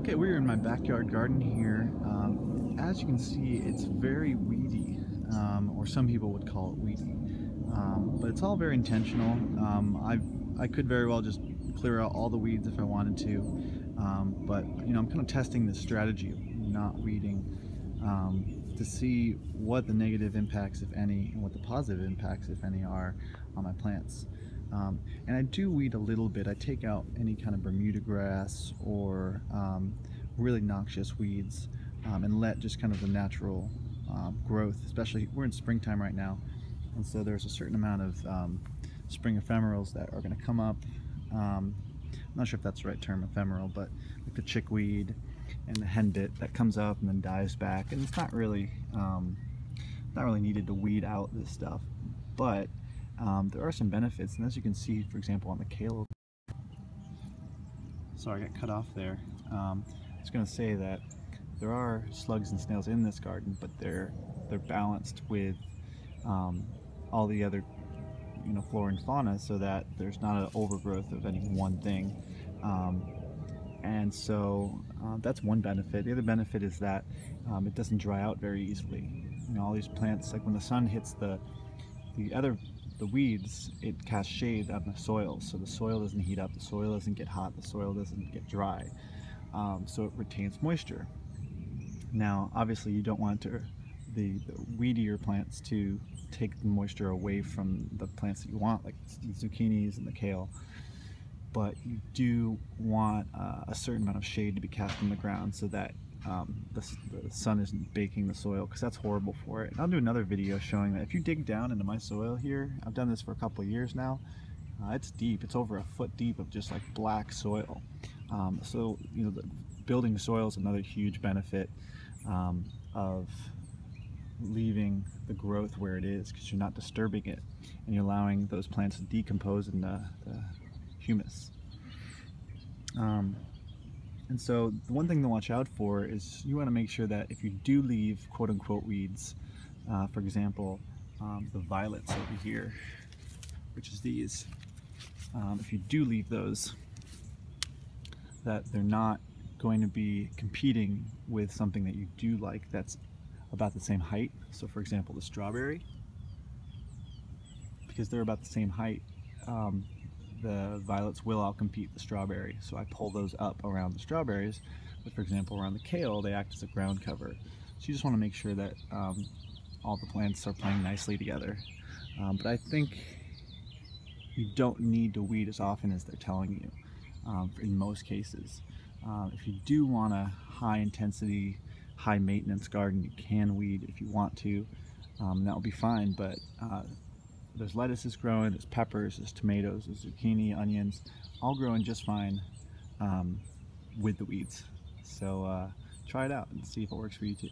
Okay, we're in my backyard garden here. As you can see, it's very weedy, or some people would call it weedy, but it's all very intentional. I could very well just clear out all the weeds if I wanted to, but I'm kind of testing this strategy of not weeding to see what the negative impacts, if any, and what the positive impacts, if any, are on my plants. And I do weed a little bit. I take out any kind of Bermuda grass or really noxious weeds and let just kind of the natural growth, especially we're in springtime right now, and so there's a certain amount of spring ephemerals that are going to come up. I'm not sure if that's the right term, ephemeral, but like the chickweed and the henbit that comes up and then dives back, and it's not really needed to weed out this stuff, but there are some benefits, and as you can see, for example, on the kale. Sorry, I got cut off there. I was going to say that there are slugs and snails in this garden, but they're balanced with all the other flora and fauna, so that there's not an overgrowth of any one thing. And so that's one benefit. The other benefit is that it doesn't dry out very easily. All these plants, like when the sun hits the weeds, it casts shade on the soil, so the soil doesn't heat up, the soil doesn't get hot, the soil doesn't get dry, so it retains moisture. Now, obviously, you don't want the weedier plants to take the moisture away from the plants that you want, like the zucchinis and the kale, but you do want a certain amount of shade to be cast on the ground so that the sun isn't baking the soil, because that's horrible for it. And I'll do another video showing that if you dig down into my soil here, I've done this for a couple of years now, it's deep, it's over a foot deep of just like black soil. So the building soil is another huge benefit of leaving the growth where it is, because you're not disturbing it and you're allowing those plants to decompose in the humus. And so the one thing to watch out for is you want to make sure that if you do leave quote-unquote weeds, for example, the violets over here, which is these, if you do leave those, that they're not going to be competing with something that you do like that's about the same height. So for example, the strawberry, because they're about the same height, the violets will outcompete the strawberry, so I pull those up around the strawberries. But for example, around the kale, they act as a ground cover. So you just want to make sure that all the plants are playing nicely together. But I think you don't need to weed as often as they're telling you in most cases. If you do want a high intensity, high maintenance garden, you can weed if you want to, and that will be fine. But there's lettuces growing, there's peppers, there's tomatoes, there's zucchini, onions, all growing just fine with the weeds. So try it out and see if it works for you too.